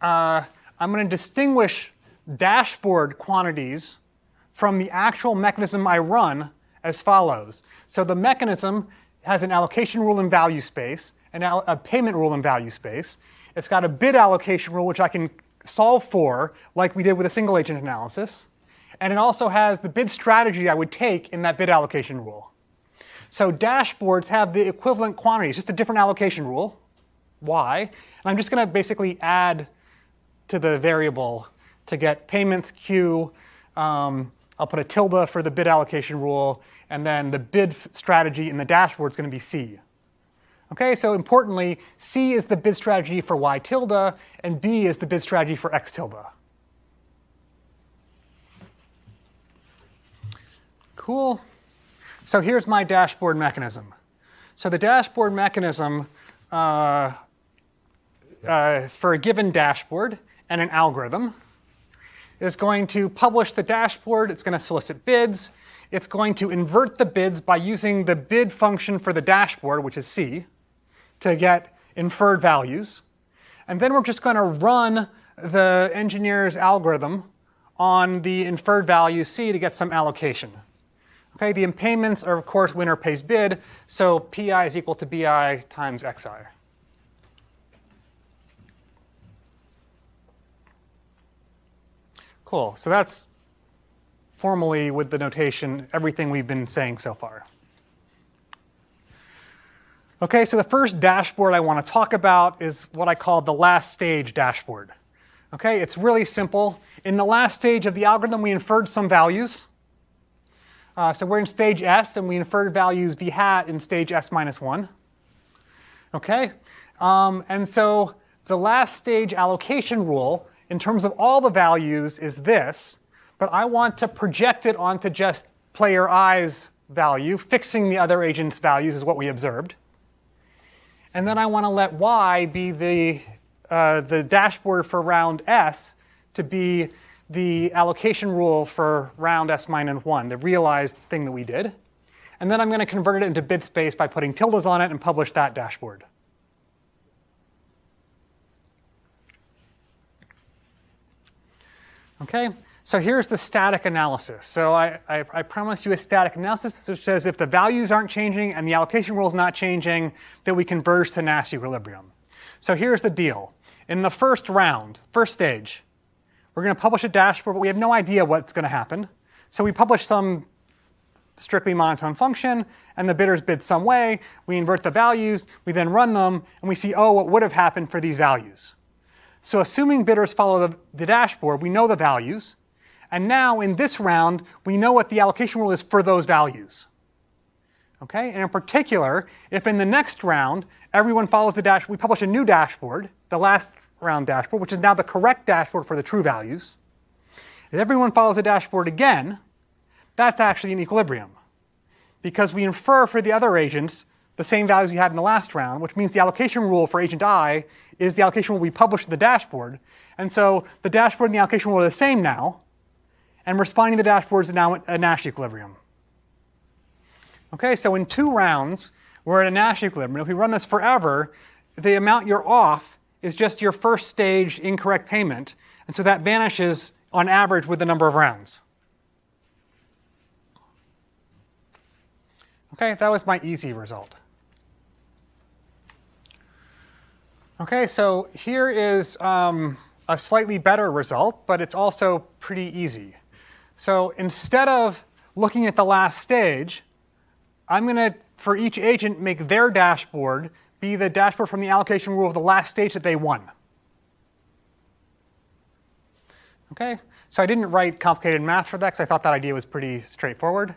I'm going to distinguish dashboard quantities from the actual mechanism I run as follows. So the mechanism has an allocation rule in value space, a payment rule in value space. It's got a bid allocation rule, which I can solve for, like we did with a single agent analysis. And it also has the bid strategy I would take in that bid allocation rule. So dashboards have the equivalent quantities, just a different allocation rule, Y. And I'm just going to basically add to the variable to get payments Q. I'll put a tilde for the bid allocation rule, and then the bid strategy in the dashboard is going to be C. Okay, so importantly, C is the bid strategy for Y tilde, and B is the bid strategy for X tilde. Cool. So here's my dashboard mechanism. So the dashboard mechanism for a given dashboard and an algorithm is going to publish the dashboard. It's going to solicit bids. It's going to invert the bids by using the bid function for the dashboard, which is C, to get inferred values. And then we're just going to run the engineer's algorithm on the inferred value C to get some allocation. Okay, the impayments are, of course, winner pays bid, so PI is equal to BI times XI. Cool, so that's formally, with the notation, everything we've been saying so far. Okay, so the first dashboard I want to talk about is what I call the last stage dashboard. Okay, it's really simple. In the last stage of the algorithm, we inferred some values. So we're in stage S, and we inferred values v hat in stage S minus 1. Okay? And so the last stage allocation rule, in terms of all the values, is this. But I want to project it onto just player I's value, fixing the other agent's values is what we observed. And then I want to let y be the dashboard for round S to be the allocation rule for round S minus 1, the realized thing that we did. And then I'm going to convert it into bit space by putting tildes on it and publish that dashboard. Okay, so here's the static analysis. So I promise you a static analysis which says if the values aren't changing and the allocation rule is not changing, that we converge to Nash equilibrium. So here's the deal. In the first round, first stage, we're going to publish a dashboard, but we have no idea what's going to happen. So we publish some strictly monotone function, and the bidders bid some way. We invert the values. We then run them, and we see, oh, what would have happened for these values. So assuming bidders follow the dashboard, we know the values. And now in this round, we know what the allocation rule is for those values. Okay? And in particular, if in the next round, everyone follows the dashboard, we publish a new dashboard, the last round dashboard, which is now the correct dashboard for the true values. If everyone follows the dashboard again, that's actually an equilibrium. Because we infer for the other agents the same values we had in the last round, which means the allocation rule for agent I is the allocation rule we published in the dashboard. And so the dashboard and the allocation rule are the same now, and responding to the dashboard is now a Nash equilibrium. Okay, so in 2 rounds, we're at a Nash equilibrium. If we run this forever, the amount you're off is just your first stage incorrect payment, and so that vanishes on average with the number of rounds. Okay, that was my easy result. Okay, so here is a slightly better result, but it's also pretty easy. So instead of looking at the last stage, I'm going to, for each agent, make their dashboard be the dashboard from the allocation rule of the last stage that they won. Okay, so I didn't write complicated math for that because I thought that idea was pretty straightforward.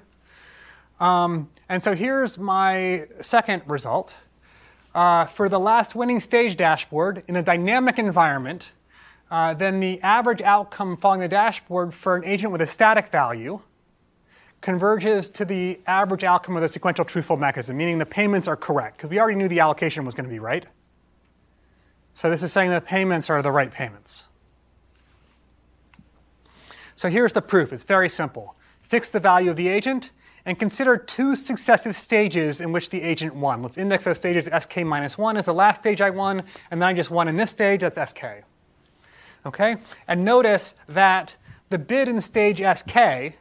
And so here's my second result. For the last winning stage dashboard in a dynamic environment, then the average outcome following the dashboard for an agent with a static value converges to the average outcome of the sequential truthful mechanism, meaning the payments are correct, because we already knew the allocation was going to be right. So this is saying that payments are the right payments. So here's the proof. It's very simple. Fix the value of the agent, and consider 2 successive stages in which the agent won. Let's index those stages. sk minus 1 is the last stage I won, and then I just won in this stage. That's sk. Okay? And notice that the bid in stage sk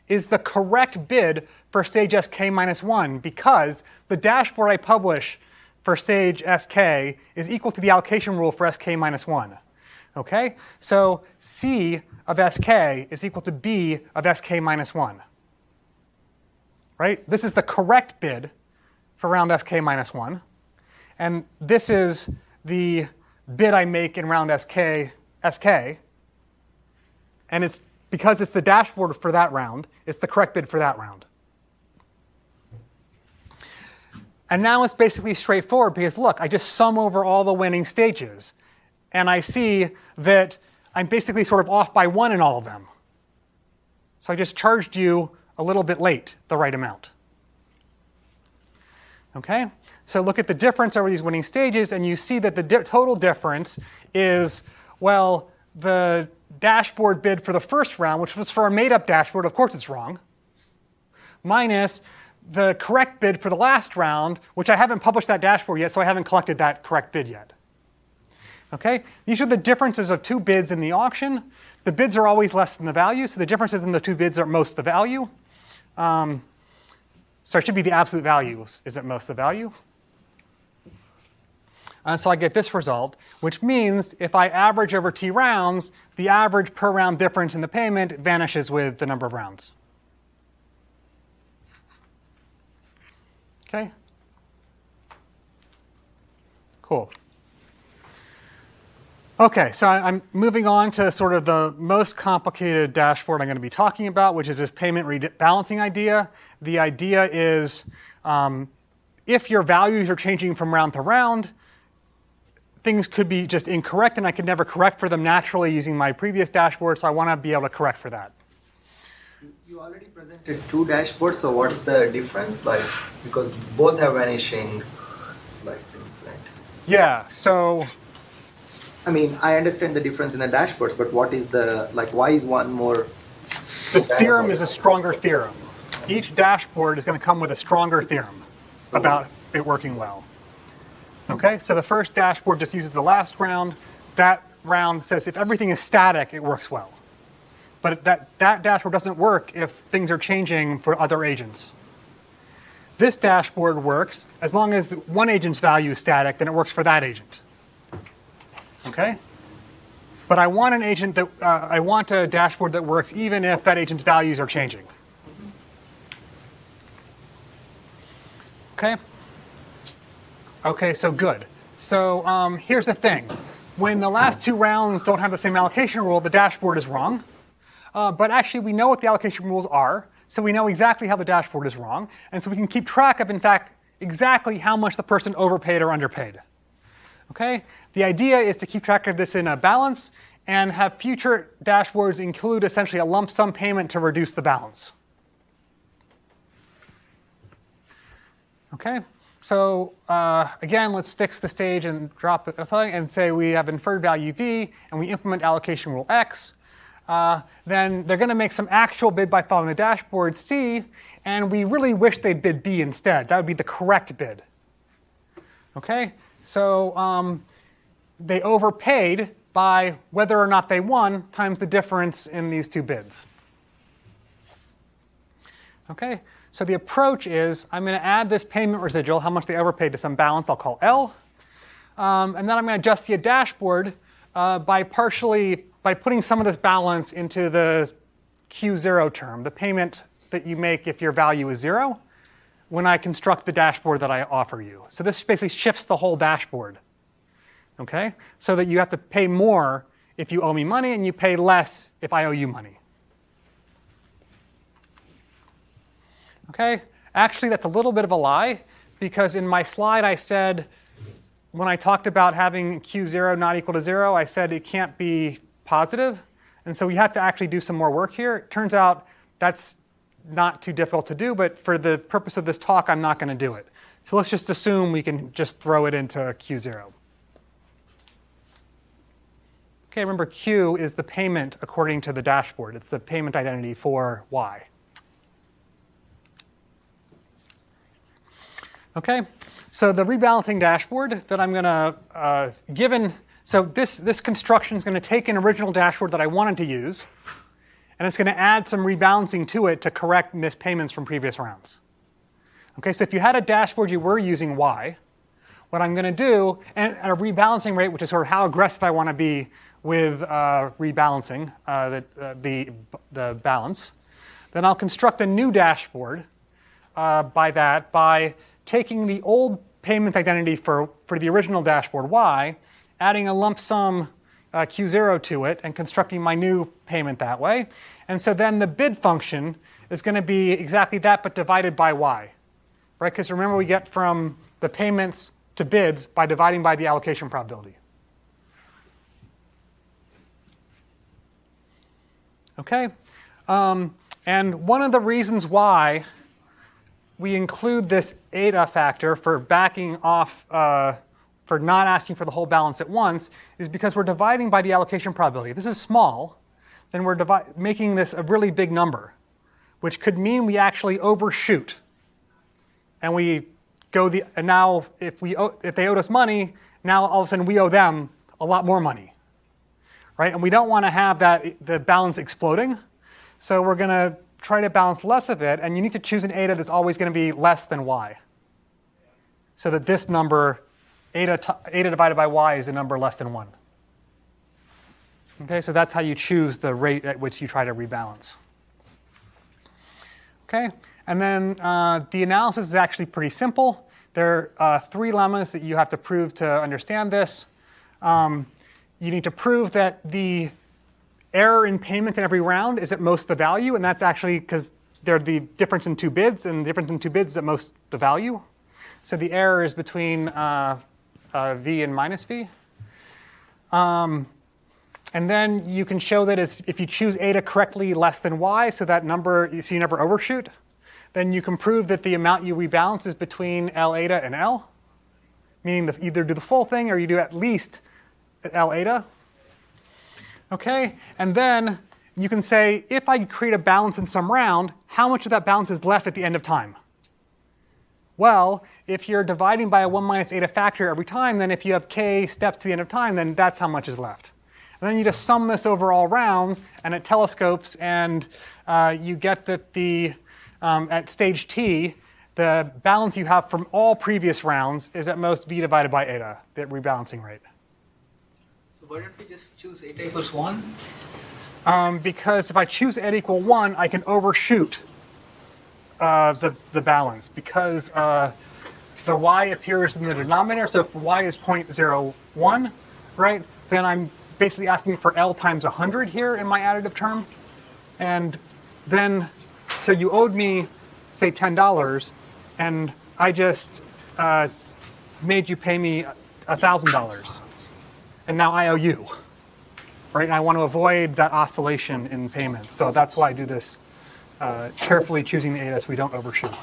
is the correct bid for stage sk minus 1 because the dashboard I publish for stage sk is equal to the allocation rule for sk minus 1. Okay? So c of sk is equal to b of sk minus 1. Right? This is the correct bid for round sk minus 1. And this is the bid I make in round sk. And it's because it's the dashboard for that round, it's the correct bid for that round. And now it's basically straightforward because look, I just sum over all the winning stages. And I see that I'm basically sort of off by 1 in all of them. So I just charged you a little bit late, the right amount. Okay? So look at the difference over these winning stages, and you see that the total difference is, well, the dashboard bid for the first round, which was for a made-up dashboard, of course it's wrong, minus the correct bid for the last round, which I haven't published that dashboard yet, so I haven't collected that correct bid yet. Okay? These are the differences of 2 bids in the auction. The bids are always less than the value, so the differences in the 2 bids are most the value. So it should be the absolute values isn't most the value. So I get this result, which means if I average over t rounds, the average per round difference in the payment vanishes with the number of rounds. Okay? Cool. Okay, so I'm moving on to sort of the most complicated dashboard I'm going to be talking about, which is this payment rebalancing idea. The idea is if your values are changing from round to round, things could be just incorrect, and I could never correct for them naturally using my previous dashboard, so I want to be able to correct for that. You already presented two dashboards, so what's the difference? Like, because both have vanishing, like things, right? Yeah, so I mean, I understand the difference in the dashboards, but what is the, like, why is one more? the theorem is a stronger theorem. Each dashboard is going to come with a stronger theorem about it working well. Okay, so the first dashboard just uses the last round. That round says if everything is static, it works well. But that dashboard doesn't work if things are changing for other agents. This dashboard works as long as one agent's value is static, then it works for that agent. Okay? But I want an agent that I want a dashboard that works even if that agent's values are changing. Okay? Okay, so good. So here's the thing. When the last two rounds don't have the same allocation rule, the dashboard is wrong. But actually, we know what the allocation rules are, so we know exactly how the dashboard is wrong. And so we can keep track of, in fact, exactly how much the person overpaid or underpaid. Okay? The idea is to keep track of this in a balance and have future dashboards include essentially a lump sum payment to reduce the balance. Okay? So again, let's fix the stage and drop it and say we have inferred value v and we implement allocation rule x. Then they're going to make some actual bid by following the dashboard C, and we really wish they'd bid B instead. That would be the correct bid. Okay? So they overpaid by whether or not they won times the difference in these two bids. Okay? So the approach is I'm going to add this payment residual, how much they overpaid, to some balance I'll call L. And then I'm going to adjust the dashboard by putting some of this balance into the Q0 term, the payment that you make if your value is 0, when I construct the dashboard that I offer you. So this basically shifts the whole dashboard, okay? So that you have to pay more if you owe me money and you pay less if I owe you money. Okay? Actually, that's a little bit of a lie, because in my slide I said, when I talked about having Q0 not equal to 0, I said it can't be positive. And so we have to actually do some more work here. It turns out that's not too difficult to do, but for the purpose of this talk, I'm not going to do it. So let's just assume we can just throw it into Q0. Okay, remember Q is the payment according to the dashboard. It's the payment identity for Y. Okay, so the rebalancing dashboard that I'm going to, so this construction is going to take an original dashboard that I wanted to use, and it's going to add some rebalancing to it to correct missed payments from previous rounds. Okay, so if you had a dashboard you were using Y, what I'm going to do, and at a rebalancing rate, which is sort of how aggressive I want to be with rebalancing the balance, then I'll construct a new dashboard by taking the old payment identity for the original dashboard Y, adding a lump sum Q0 to it, and constructing my new payment that way. And so then the bid function is going to be exactly that, but divided by Y. Right? Because remember, we get from the payments to bids by dividing by the allocation probability. Okay? And one of the reasons why we include this eta factor for backing off, for not asking for the whole balance at once, is because we're dividing by the allocation probability. If this is small, then we're making this a really big number, which could mean we actually overshoot. And we go and now if they owed us money, now all of a sudden we owe them a lot more money, right? And we don't want to have the balance exploding, so we're going to try to balance less of it, and you need to choose an eta that's always going to be less than Y, so that this number, eta divided by Y, is a number less than 1. Okay, so that's how you choose the rate at which you try to rebalance. Okay, and then the analysis is actually pretty simple. There are 3 lemmas that you have to prove to understand this. You need to prove that the error in payment in every round is at most the value, and that's actually because they're the difference in 2 bids, and the difference in 2 bids is at most the value. So the error is between V and minus V. And then you can show that if you choose eta correctly less than y, so that number, so you never overshoot, then you can prove that the amount you rebalance is between L eta and L, meaning that either do the full thing or you do at least L eta. Okay, and then you can say, if I create a balance in some round, how much of that balance is left at the end of time? Well, if you're dividing by a 1 minus eta factor every time, then if you have k steps to the end of time, then that's how much is left. And then you just sum this over all rounds, and it telescopes, and you get that at stage t, the balance you have from all previous rounds is at most v divided by eta, the rebalancing rate. So why don't we just choose eta equals 1? Because if I choose eta equal 1, I can overshoot the balance, because the y appears in the denominator. So if y is 0.01, right, then I'm basically asking for L times 100 here in my additive term. And then, so you owed me, say, $10, and I just made you pay me $1,000. And now I owe you, right? And I want to avoid that oscillation in payments. So that's why I do this, carefully choosing the eta so we don't overshoot.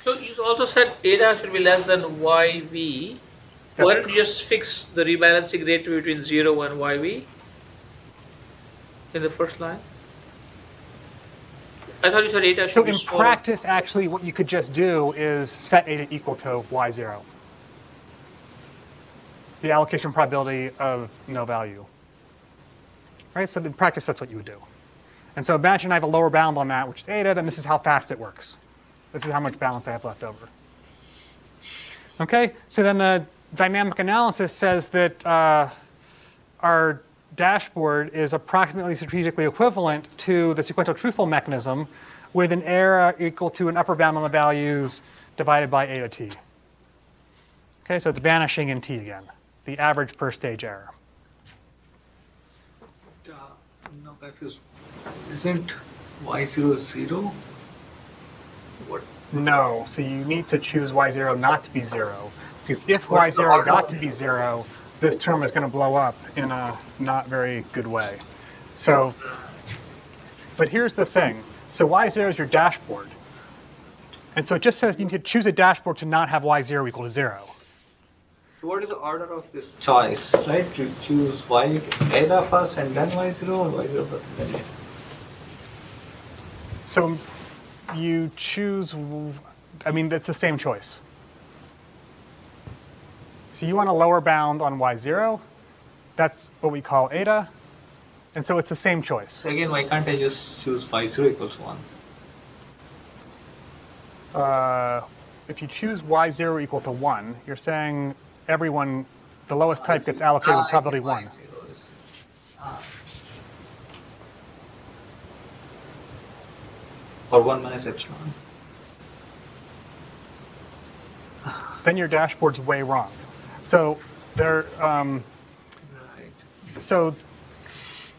So you also said eta should be less than YV. Why don't you just fix the rebalancing rate between 0 and YV in the first line? I thought you said eta should So be in smaller. practice, actually, what you could just do is set eta equal to y0. The allocation probability of no value. Right? So in practice, that's what you would do. And so imagine I have a lower bound on that, which is eta, then this is how fast it works. This is how much balance I have left over. Okay, so then the dynamic analysis says that our dashboard is approximately strategically equivalent to the sequential truthful mechanism with an error equal to an upper bound on the values divided by eta t. Okay, so it's vanishing in t again, the average per stage error. No, confused. Isn't y0 0? What? No, so you need to choose y0 not to be 0. Because if y0 got to be 0, this term is going to blow up in a not very good way. So, but here's the thing. So y0 is your dashboard. And so it just says you need to choose a dashboard to not have y0 equal to 0. So what is the order of this choice, right? You choose y eta first and then y0, or y0 first and then eta? So you choose, I mean, it's the same choice. So you want a lower bound on y0. That's what we call eta. And so it's the same choice. So again, why can't I just choose y0 equals 1? If you choose y0 equal to 1, you're saying everyone, the lowest type gets allocated with probability 1. Y0 is, or 1 minus epsilon. Then your dashboard's way wrong. So there, Right. so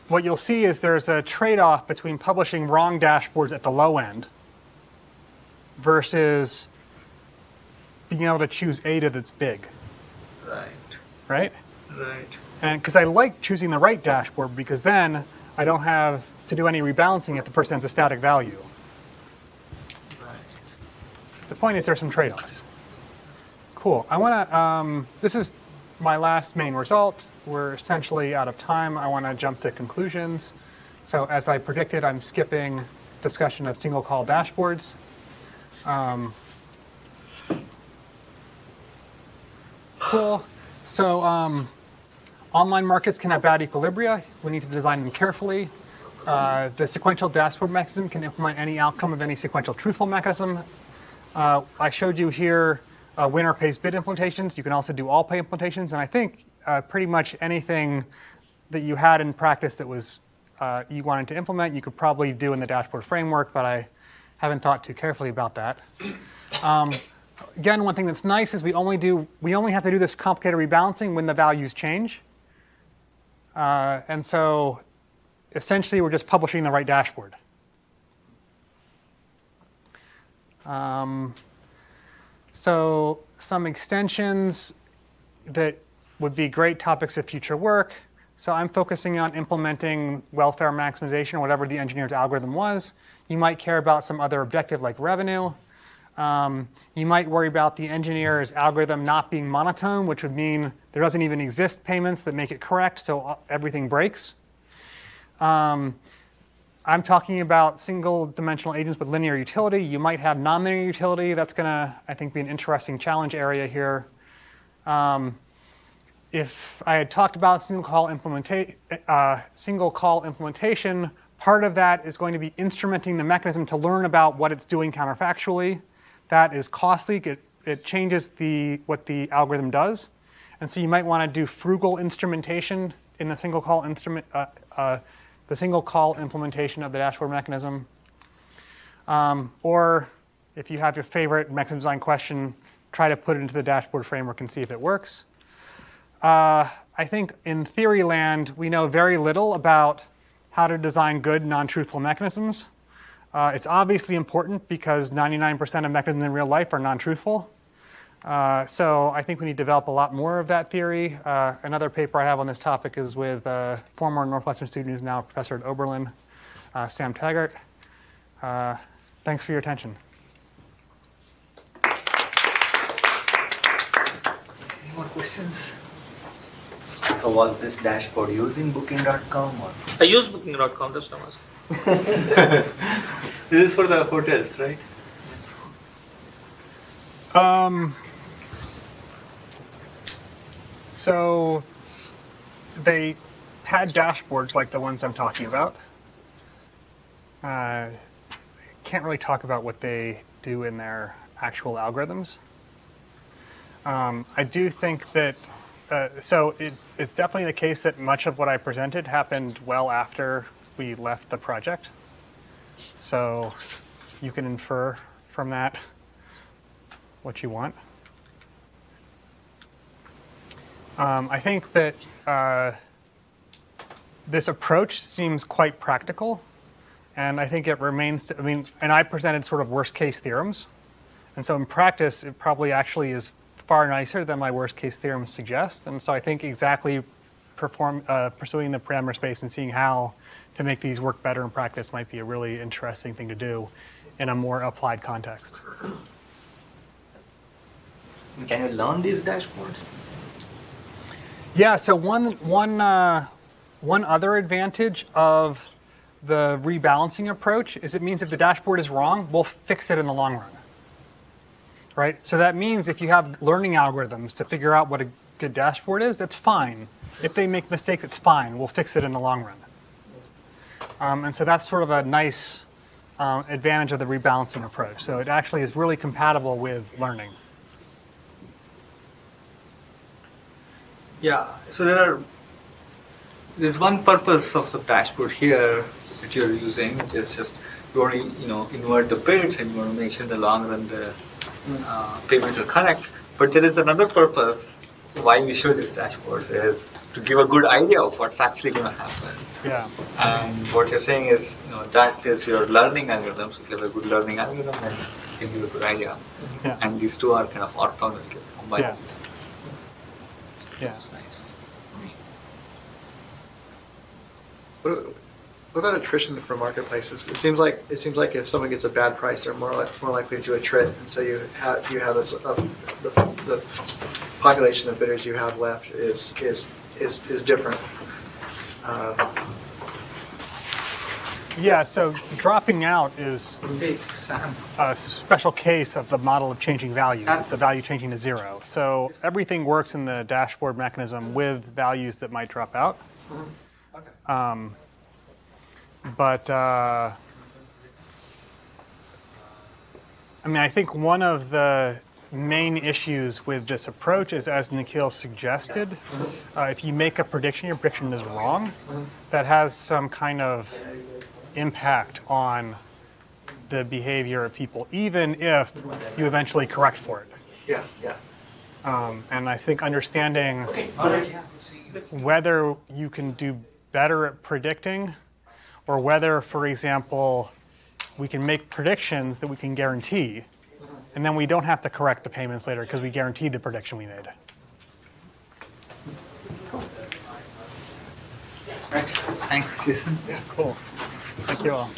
what you'll see is there's a trade-off between publishing wrong dashboards at the low end versus being able to choose eta that's big, Right. right? Right. And because I like choosing the right dashboard, because then I don't have to do any rebalancing if the person has a static value. Right. The point is there's some trade-offs. Cool. I want to, this is my last main result. We're essentially out of time. I want to jump to conclusions. So as I predicted, I'm skipping discussion of single call dashboards. Cool. So online markets can have bad equilibria. We need to design them carefully. The sequential dashboard mechanism can implement any outcome of any sequential truthful mechanism. I showed you here winner pays bid implementations. You can also do all pay implementations. And I think pretty much anything that you had in practice that was you wanted to implement, you could probably do in the dashboard framework, but I haven't thought too carefully about that. Again, one thing that's nice is we only have to do this complicated rebalancing when the values change. And so essentially we're just publishing the right dashboard. So some extensions that would be great topics of future work. So I'm focusing on implementing welfare maximization, whatever the engineer's algorithm was. You might care about some other objective like revenue. You might worry about the engineer's algorithm not being monotone, which would mean there doesn't even exist payments that make it correct, so everything breaks. I'm talking about single-dimensional agents with linear utility. You might have nonlinear utility. That's going to, I think, be an interesting challenge area here. If I had talked about single call implementation, part of that is going to be instrumenting the mechanism to learn about what it's doing counterfactually. That is costly. It changes what the algorithm does. And so you might want to do frugal instrumentation in the single call implementation of the dashboard mechanism. Or if you have your favorite mechanism design question, try to put it into the dashboard framework and see if it works. I think in theory land, we know very little about how to design good non-truthful mechanisms. It's obviously important because 99% of mechanisms in real life are non-truthful. So I think we need to develop a lot more of that theory. Another paper I have on this topic is with a former Northwestern student who's now a professor at Oberlin, Sam Taggart. Thanks for your attention. Any more questions? So was this dashboard using booking.com or? I use booking.com, that's what I'm asking. This is for the hotels, right? So they had dashboards like the ones I'm talking about. Can't really talk about what they do in their actual algorithms. I do think that, so it's definitely the case that much of what I presented happened well after we left the project. So you can infer from that what you want. I think that this approach seems quite practical, and I think it remains, and I presented sort of worst case theorems. And so in practice, it probably actually is far nicer than my worst case theorems suggest. And so I think exactly pursuing the parameter space and seeing how to make these work better in practice might be a really interesting thing to do in a more applied context. Can you learn these dashboards? Yeah, so one other advantage of the rebalancing approach is it means if the dashboard is wrong, we'll fix it in the long run. Right? So that means if you have learning algorithms to figure out what a good dashboard is, that's fine. If they make mistakes, it's fine. We'll fix it in the long run. And so that's sort of a nice advantage of the rebalancing approach. So it actually is really compatible with learning. Yeah, so there's one purpose of the dashboard here that you're using, which is just you want to invert the bids and you want to make sure in the long run the payments are correct. But there is another purpose why we show these dashboards is to give a good idea of what's actually going to happen. Yeah. And what you're saying is, that is your learning algorithm. So if you have a good learning algorithm, then you can give a good idea. Yeah. And these two are kind of orthogonal. Yeah. Yeah. What about attrition for marketplaces? It seems like if someone gets a bad price, they're more likely to attrit, and so you have the population of bidders you have left is different. Yeah, so dropping out is a special case of the model of changing values. It's a value changing to zero. So everything works in the dashboard mechanism with values that might drop out. Okay. But I think one of the main issues with this approach is, as Nikhil suggested, if you make a prediction, your prediction is wrong, that has some kind of impact on the behavior of people, even if you eventually correct for it. Yeah, yeah. And I think understanding whether you can do better at predicting, or whether, for example, we can make predictions that we can guarantee, and then we don't have to correct the payments later because we guaranteed the prediction we made. Thanks, Jason. Yeah, cool. Thank you all.